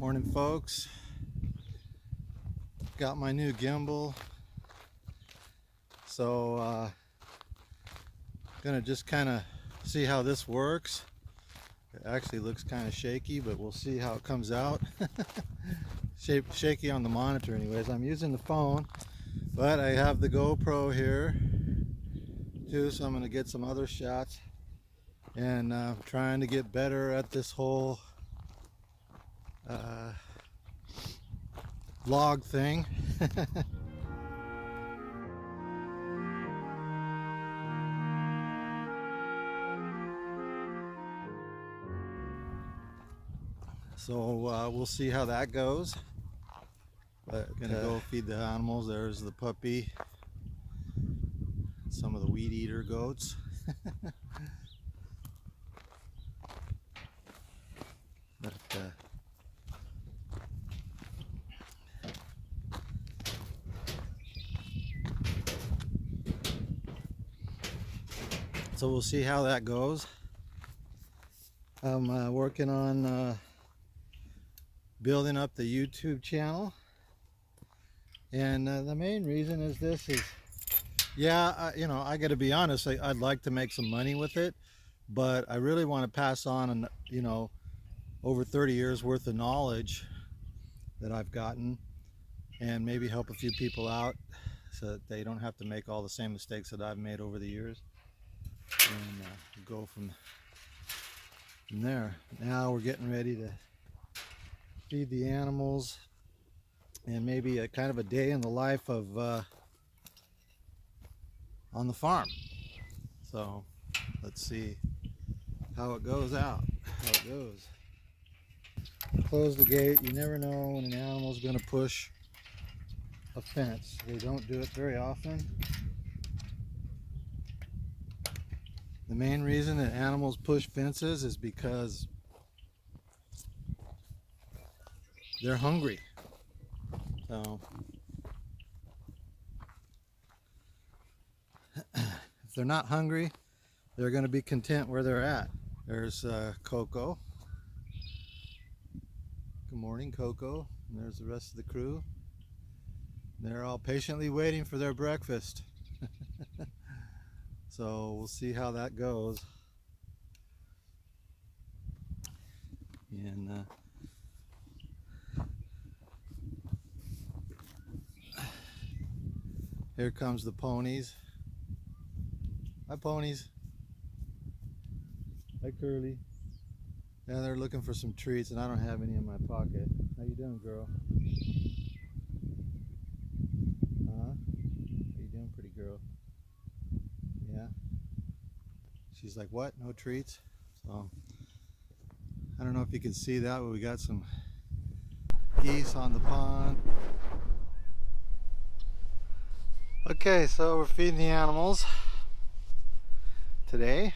Morning, folks. Got my new gimbal, so gonna just kind of see how this works. It actually looks kind of shaky, but we'll see how it comes out. Shaky on the monitor anyways. I'm using the phone, but I have the GoPro here too, so I'm gonna get some other shots, and trying to get better at this whole vlog thing. So we'll see how that goes. But gonna go feed the animals. There's the puppy, some of the weed eater goats. But so we'll see how that goes. I'm working on building up the YouTube channel, and the main reason is this is, yeah, you know, I got to be honest, I'd like to make some money with it, but I really want to pass on, you know, over 30 years worth of knowledge that I've gotten, and maybe help a few people out so that they don't have to make all the same mistakes that I've made over the years, and go from there. Now we're getting ready to feed the animals, and maybe a kind of a day in the life of on the farm. So let's see how it goes out, how it goes. Close the gate. You never know when an animal is going to push a fence. They don't do it very often. The main reason that animals push fences is because they're hungry. So if they're not hungry, they're going to be content where they're at. There's Coco. Good morning, Coco. And there's the rest of the crew. They're all patiently waiting for their breakfast. So we'll see how that goes. And here comes the ponies. Hi, ponies. Hi, Curly. Yeah, they're looking for some treats, and I don't have any in my pocket. How you doing, girl? How you doing, pretty girl? Yeah. She's like, what? No treats? So I don't know if you can see that, but we got some geese on the pond. Okay, so we're feeding the animals today,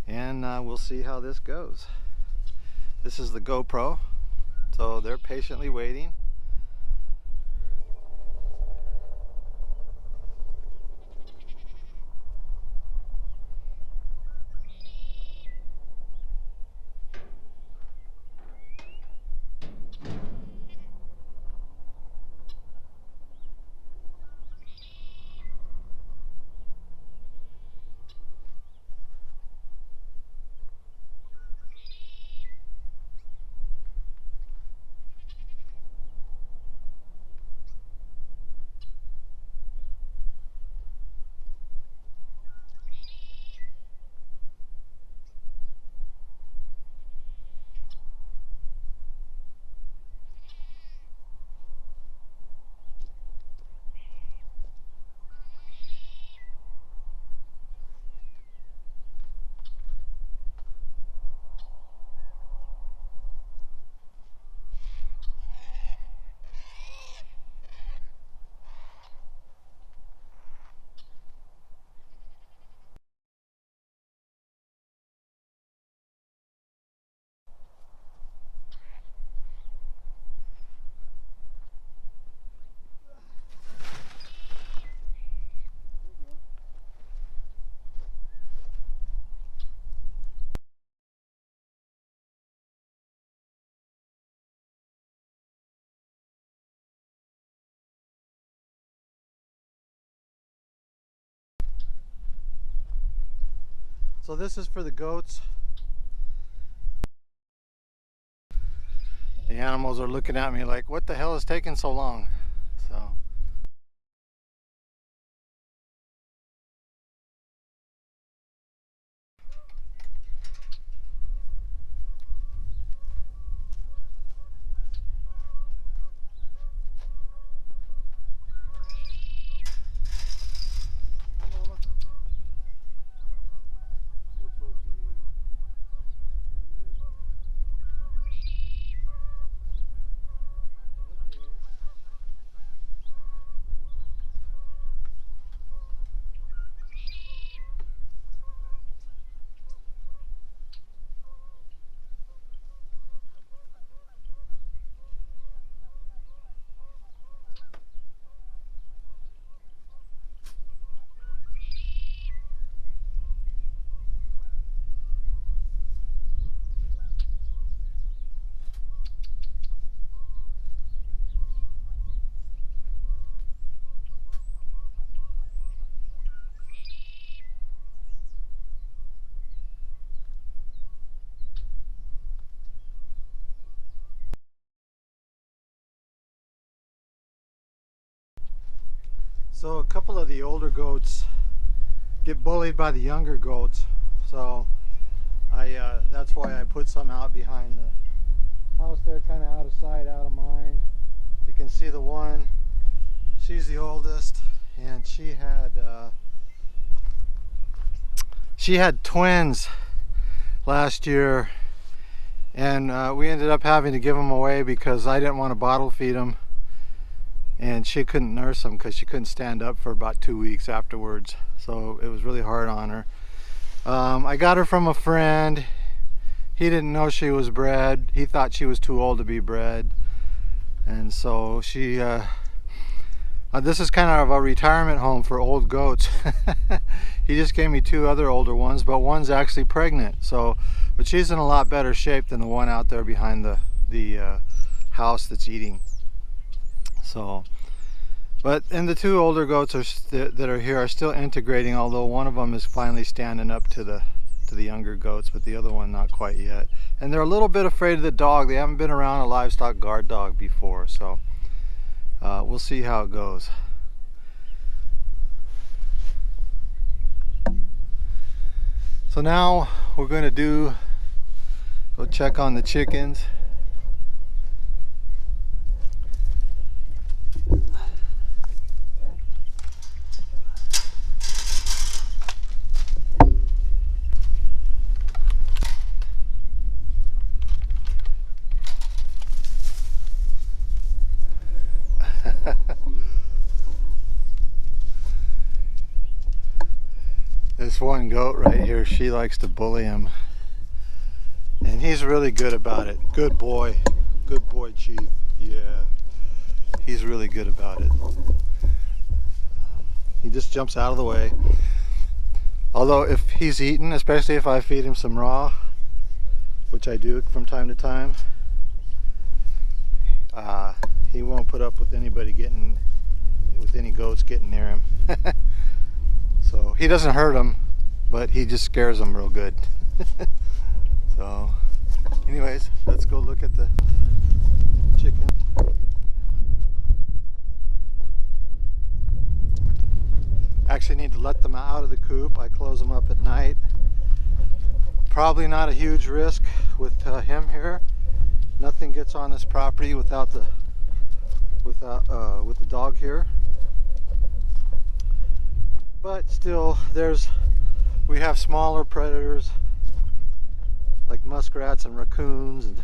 and we'll see how this goes. This is the GoPro, so they're patiently waiting. So this is for the goats. The animals are looking at me like, what the hell is taking so long? So a couple of the older goats get bullied by the younger goats. So that's why I put some out behind the house there, kind of out of sight, out of mind. You can see the one, she's the oldest, and she had twins last year, and we ended up having to give them away because I didn't want to bottle feed them, and she couldn't nurse them because she couldn't stand up for about 2 weeks afterwards. So it was really hard on her. I got her from a friend. He didn't know she was bred. He thought she was too old to be bred, and so she this is kind of a retirement home for old goats. He just gave me 2 other older ones, but one's actually pregnant. So, but she's in a lot better shape than the one out there behind the house that's eating. So, and the 2 older goats that are here are still integrating, although one of them is finally standing up to the younger goats, but the other one not quite yet. And they're a little bit afraid of the dog. They haven't been around a livestock guard dog before, so we'll see how it goes. So now we're going to go check on the chickens. This one goat right here, she likes to bully him, and he's really good about it. Good boy Chief. Yeah, he's really good about it. He just jumps out of the way. Although if he's eaten, especially if I feed him some raw, which I do from time to time, he won't put up with any goats getting near him. So he doesn't hurt them, but he just scares them real good. So anyways, let's go look at the chicken. Actually need to let them out of the coop. I close them up at night. Probably not a huge risk with him here. Nothing gets on this property with the dog here. But still, we have smaller predators like muskrats and raccoons and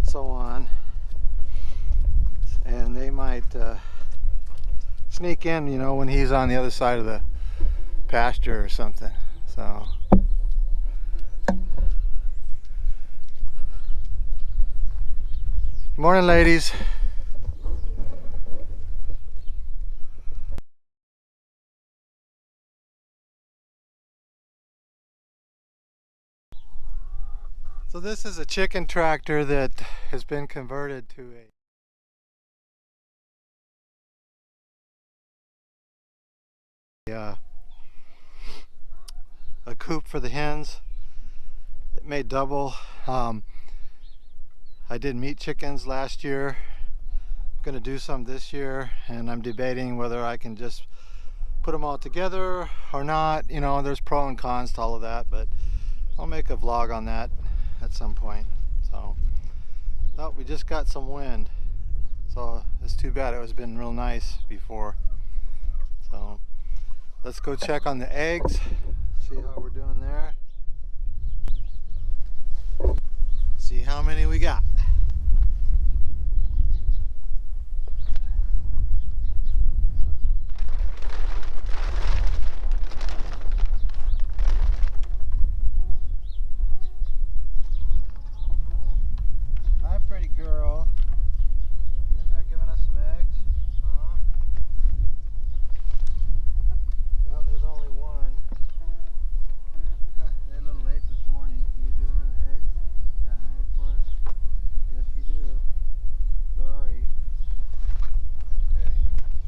so on, and they might sneak in, you know, when he's on the other side of the pasture or something. So morning, ladies. So this is a chicken tractor that has been converted to coop for the hens. It may double. I did meat chickens last year. I'm gonna do some this year, and I'm debating whether I can just put them all together or not. You know, there's pros and cons to all of that, but I'll make a vlog on that at some point. So, oh, we just got some wind, so it's too bad. It was been real nice before. So let's go check on the eggs, see how we're doing there, see how many we got. Hi, pretty girl. You in there giving us some eggs? Huh? Well, there's only one. They're a little late this morning. You doing an egg? Got an egg for us? Yes, you do. Sorry. Okay,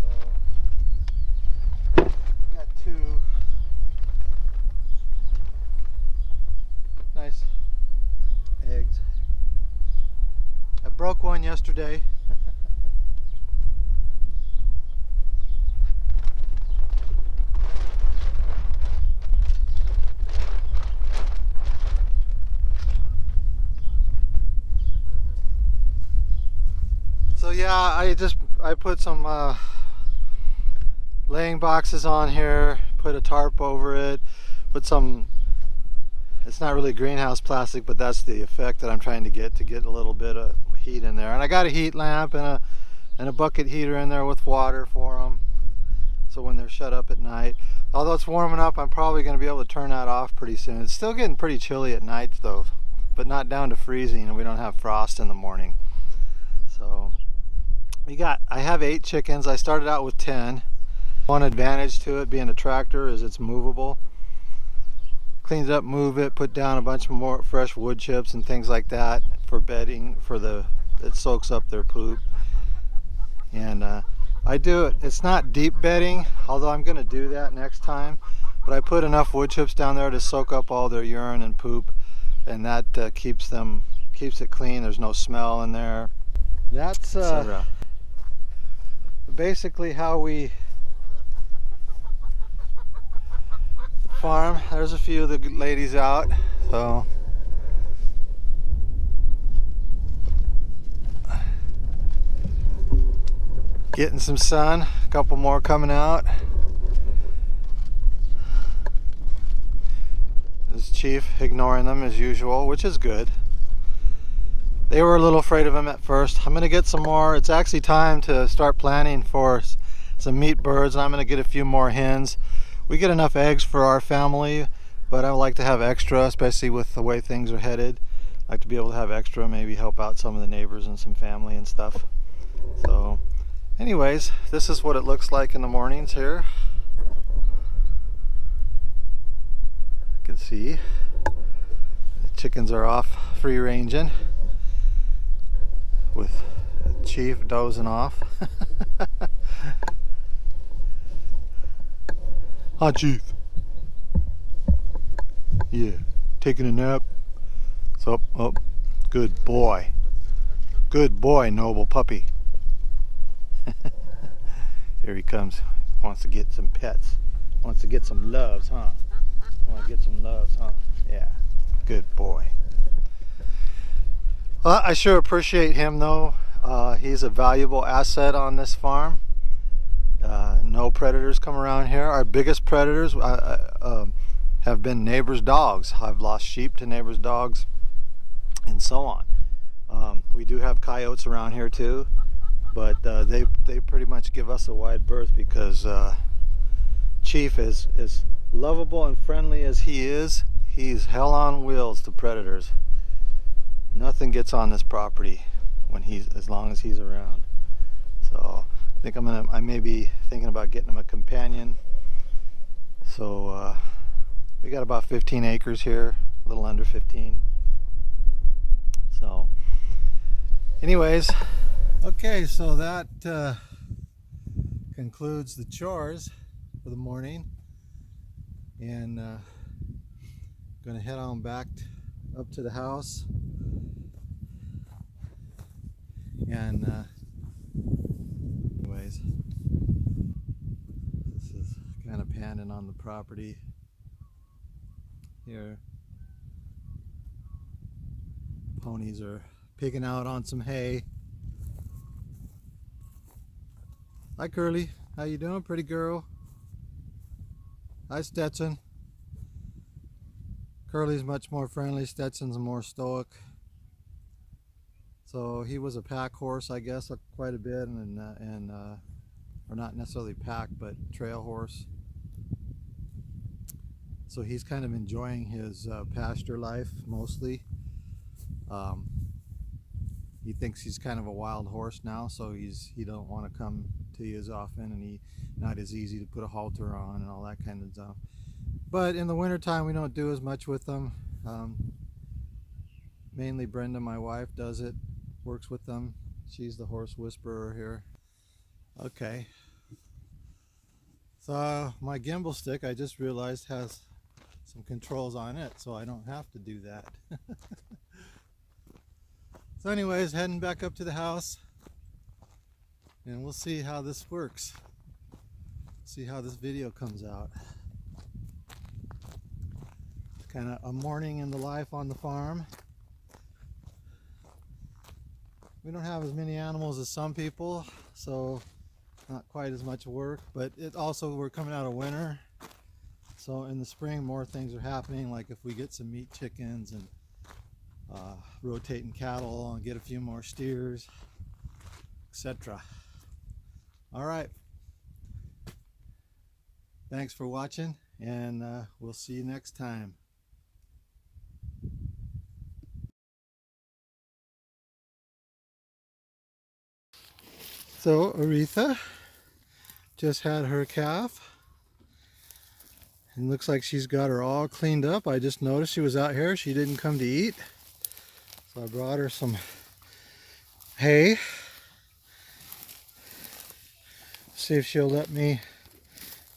so we got two. Nice eggs. I broke one yesterday. So yeah, I put some laying boxes on here, put a tarp over it, put some, it's not really greenhouse plastic, but that's the effect that I'm trying to get a little bit of heat in there. And I got a heat lamp and a bucket heater in there with water for them, so when they're shut up at night. Although it's warming up, I'm probably going to be able to turn that off pretty soon. It's still getting pretty chilly at night though, but not down to freezing, and we don't have frost in the morning. So I have 8 chickens. I started out with 10. One advantage to it being a tractor is it's movable. Cleans it up, move it, put down a bunch more fresh wood chips and things like that for bedding, it soaks up their poop. And I do it, it's not deep bedding, although I'm gonna do that next time, but I put enough wood chips down there to soak up all their urine and poop, and that keeps it clean. There's no smell in there. That's basically how we farm. There's a few of the ladies out, so getting some sun. A couple more coming out. This Chief ignoring them as usual, which is good. They were a little afraid of him at first. I'm gonna get some more. It's actually time to start planning for some meat birds, and I'm gonna get a few more hens. We get enough eggs for our family, but I would like to have extra, especially with the way things are headed. I like to be able to have extra, maybe help out some of the neighbors and some family and stuff. So anyways, this is what it looks like in the mornings here. You can see the chickens are off free ranging with Chief dozing off. Hi, Chief. Yeah, taking a nap. So, oh, good boy. Good boy, noble puppy. Here he comes. Wants to get some pets. Wants to get some loves, huh? Want to get some loves, huh? Yeah, good boy. Well, I sure appreciate him though. He's a valuable asset on this farm. No predators come around here. Our biggest predators have been neighbors' dogs. I've lost sheep to neighbors' dogs and so on. We do have coyotes around here too, but they pretty much give us a wide berth because Chief is lovable and friendly as he is. He's hell on wheels to predators. Nothing gets on this property as long as he's around. So I think I may be thinking about getting him a companion. So we got about 15 acres here, a little under 15. So anyways, okay, so that concludes the chores for the morning. And Gonna head on back up to the house, and anyways, this is kind of panning on the property here. Ponies are picking out on some hay. Hi Curly, how you doing, pretty girl? Hi Stetson. Curly's much more friendly, Stetson's more stoic. So he was a pack horse, I guess, quite a bit, or not necessarily pack, but trail horse. So he's kind of enjoying his pasture life mostly. He thinks he's kind of a wild horse now, so he don't want to come to you as often, and he not as easy to put a halter on and all that kind of stuff. But in the wintertime, we don't do as much with them. Mainly Brenda, my wife, does it, works with them. She's the horse whisperer here. Okay. So my gimbal stick, I just realized, has some controls on it, so I don't have to do that. So anyways, heading back up to the house, and we'll see how this works. See how this video comes out. Kind of a morning in the life on the farm. We don't have as many animals as some people, so not quite as much work, but it also, we're coming out of winter, so in the spring more things are happening, like if we get some meat chickens and rotating cattle and get a few more steers, etc. All right, thanks for watching, and we'll see you next time. So Aretha just had her calf, and looks like she's got her all cleaned up. I just noticed she was out here, she didn't come to eat, so I brought her some hay. See if she'll let me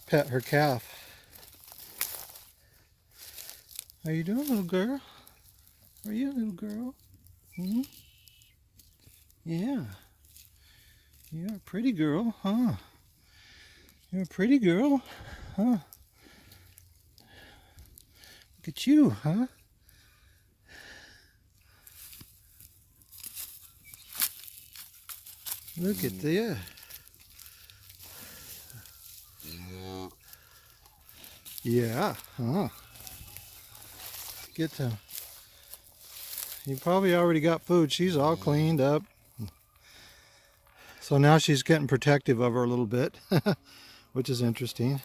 pet her calf. How you doing, little girl? Are you a little girl? Hmm? Yeah. You're a pretty girl, huh? You're a pretty girl, huh? Look at you, huh? Look at this. Yeah, huh? Get to. You probably already got food. She's all cleaned up. So now she's getting protective of her a little bit, which is interesting.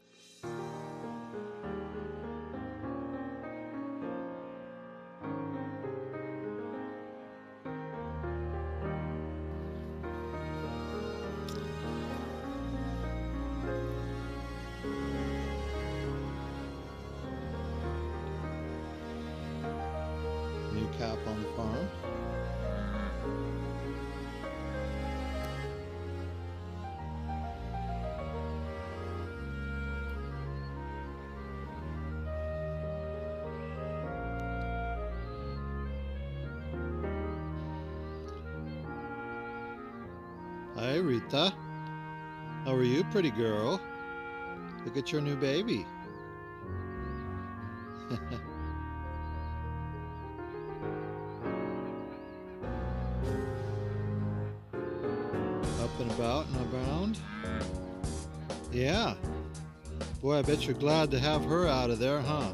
New calf on the farm. Hi Rita, how are you, pretty girl? Look at your new baby. Up and about and around. Yeah. Boy, I bet you're glad to have her out of there, huh?